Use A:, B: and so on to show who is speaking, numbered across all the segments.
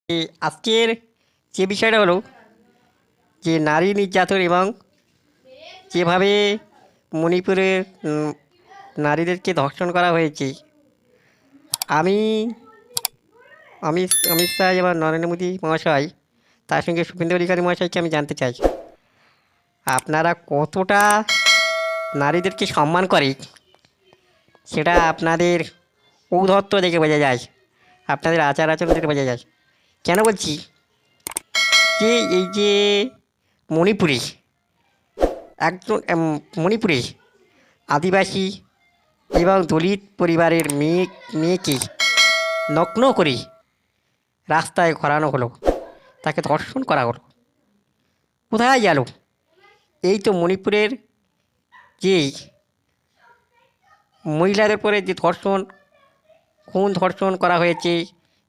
A: আজকের যে বিষয়টা হলো যে নারী নির্যাতন এবং যেভাবে মণিপুরের নারীদেরকে ধর্ষণ করা হয়েছে। আমি অমিত অমিত শাহ এবং নরেন্দ্র মোদী মহাশয়, তার সঙ্গে শুভেন্দু অধিকারী মহাশয়কে আমি জানতে চাই, আপনারা কতটা নারীদেরকে সম্মান করে সেটা আপনাদের ঔদ্ধত্য দেখে বোঝা যায়, আপনাদের আচার আচরণ দেখে বোঝা যায়। কেন বলছি যে এই যে মণিপুরে একজন মণিপুরে আদিবাসী এবং দলিত পরিবারের মেয়েকে নগ্ন করে রাস্তায় ঘোরানো হলো, তাকে ধর্ষণ করা হলো। কোথায় গেল? এই তো মণিপুরের যে মহিলাদের পরে যে ধর্ষণ করা হয়েছে,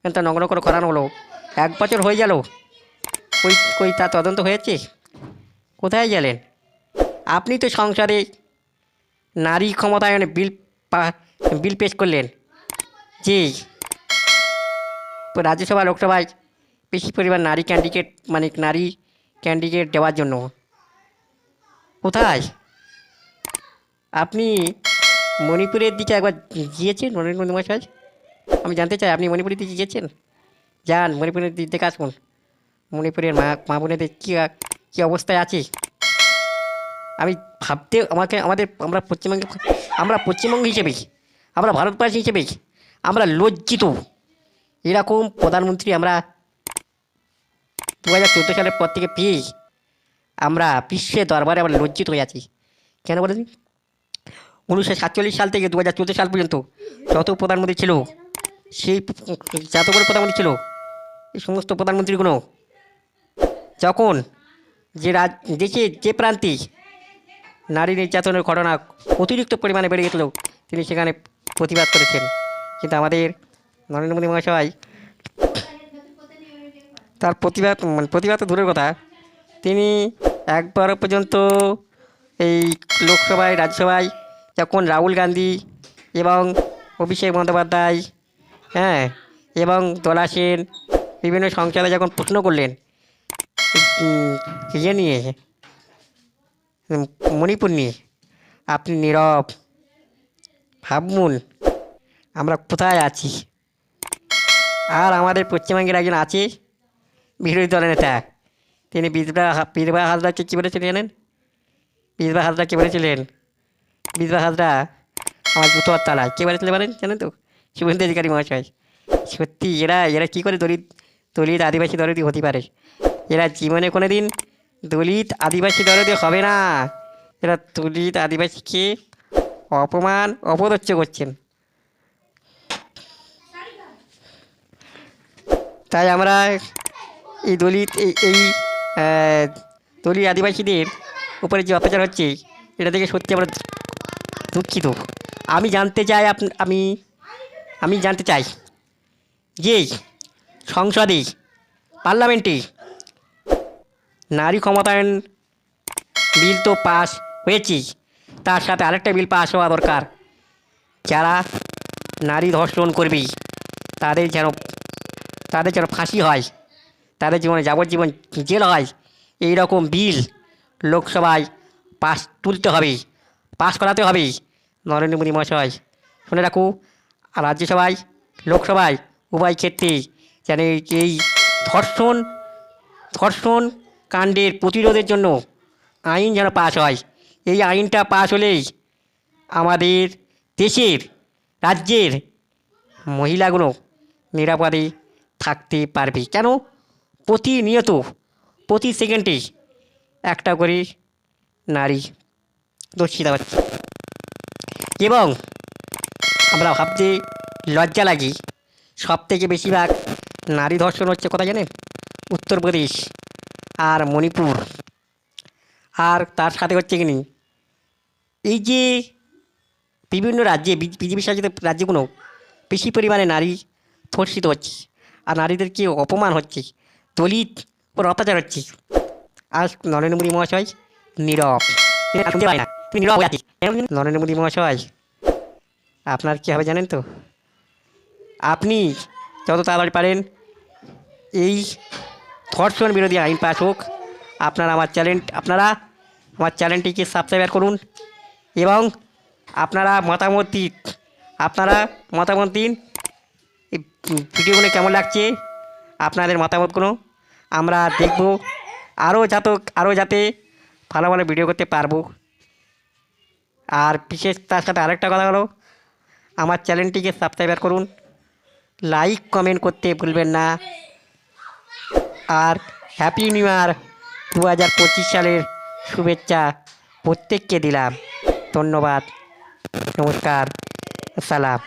A: তা নগ্ন করে করানো হলো, 1 বছর হয়ে গেল। কই তা তদন্ত হয়েছে? কোথায় গেলেন? আপনি তো সংসদে নারী ক্ষমতায়নে বিল পেশ করলেন যে রাজ্যসভা লোকসভায় বেশি পরিমাণ নারী ক্যান্ডিডেট দেওয়ার জন্য। কোথায়? আপনি মণিপুরের দিকে একবার গিয়েছেন নরেন্দ্র মোদী মহাশয়? আমি জানতে চাই, আপনি মণিপুরের দিকে গিয়েছেন? যান মণিপুরের দিক দেখে আসুন, মণিপুরের মা বোনেদের কী অবস্থায় আছে। আমি ভাবতে আমরা পশ্চিমবঙ্গ হিসেবে, আমরা ভারতবর্ষ হিসেবে আমরা লজ্জিত। এরকম প্রধানমন্ত্রী আমরা 2014 সালের পর থেকে পেয়ে আমরা বিশ্বের দরবারে আমরা লজ্জিত হয়ে আছি। কেন বলেন? 1947 সাল থেকে 2014 সাল পর্যন্ত যত প্রধানমন্ত্রী ছিল, সেই যতগুলো প্রধানমন্ত্রী ছিল, এই সমস্ত প্রধানমন্ত্রীগুলো যখন দেশের যে প্রান্তে নারী নির্যাতনের ঘটনা অতিরিক্ত পরিমাণে বেড়ে গেছিল, তিনি সেখানে প্রতিবাদ করেছেন। কিন্তু আমাদের নরেন্দ্র মোদী মহাশয় তার প্রতিবাদ তো দূরের কথা, তিনি একবারও পর্যন্ত এই লোকসভায় রাজ্যসভায় যখন রাহুল গান্ধী এবং অভিষেক বন্দ্যোপাধ্যায়, হ্যাঁ, এবং দোলা সেন বিভিন্ন সংসদে যখন প্রশ্ন করলেন ইয়ে নিয়ে, মণিপুর নিয়ে, আপনি নীরব। ভাবুন আমরা কোথায় আছি। আর আমাদের পশ্চিমবঙ্গের একজন আছে বিরোধী দলের নেতা, তিনি বীরবা হাজরাকে কী বলেছিলেন জানেন? বীরবা হাজরা কী বলেছিলেন? বীরবা হাজরা আমার জুতোর তালায় কে বলেছিলেন বলেন? জানেন তো? শুভেন্দু অধিকারী মহাশয়। সত্যি এরা কী করে দলিত আদিবাসী দরদি হতে পারে? এরা জীবনে কোনো দিন দলিত আদিবাসী দরদি হবে না। এরা দলিত আদিবাসীকে অপদস্থ করছেন। তাই আমরা এই দলিত আদিবাসীদের উপরে যে অত্যাচার হচ্ছে, এটা থেকে সত্যি আমরা দুঃখিত। আমি জানতে চাই যে সংসদে, পার্লামেন্টে নারী ক্ষমতায়ন বিল তো পাস হয়েছে, তার সাথে আরেকটা বিল পাস হওয়া দরকার। যারা নারী ধর্ষণ করবে তাদের যেন ফাঁসি হয়, তাদের জীবনে যাবজ্জীবন জেল হয়, এই রকম বিল লোকসভায় পাস করাতে হবে। নরেন্দ্র মোদী মহাশয় শুনে রাখু, রাজ্যসভায় লোকসভায় উভয় ক্ষেত্রে যেন এই ধর্ষণ কাণ্ডের প্রতিরোধের জন্য আইন যেন পাস হয়। এই আইনটা পাস হলেই আমাদের রাজ্যের মহিলাগুলো নিরাপদে থাকতে পারবে। কেন? প্রতিনিয়ত প্রতি সেকেন্ডে একটা করে নারী ধর্ষিতা হচ্ছে, এবং আমরা ভাবতে লজ্জা লাগে, সবথেকে বেশিরভাগ নারী ধর্ষণ হচ্ছে কোথায় জানেন? উত্তরপ্রদেশ আর মণিপুর। আর তার সাথে হচ্ছে কিনি এই যে বিভিন্ন রাজ্যে, বিজেপি শাসিত রাজ্যগুলো বেশি পরিমাণে নারী ধর্ষিত হচ্ছে, আর নারীদেরকে অপমান হচ্ছে, দলিত ওর অত্যাচার হচ্ছে। আর নরেন্দ্র মোদী মহাশয় নীরব। নরেন্দ্র মোদী মহাশয়, আপনার কী হবে জানেন তো? আপনি যত তাড়াতাড়ি পারেন এই ধর্ষণ বিরোধী আইন পাস হোক। আপনারা আমার চ্যানেলটিকে সাবস্ক্রাইব করুন এবং আপনারা মতামত দিন এই ভিডিওগুলো কেমন লাগছে। আপনাদের মতামতগুলো আমরা দেখব, আরও যাতে ভালো ভালো ভিডিও করতে পারবো। আর বিশেষ তার সাথে আরেকটা কথা হলো, আমার চ্যানেলটিকে সাবস্ক্রাইব করুন, লাইক কমেন্ট করতে ভুলবেন না। আর হ্যাপি নিউ ইয়ার 2025 সালের শুভেচ্ছা প্রত্যেককে দিলাম। ধন্যবাদ, নমস্কার, সালাম।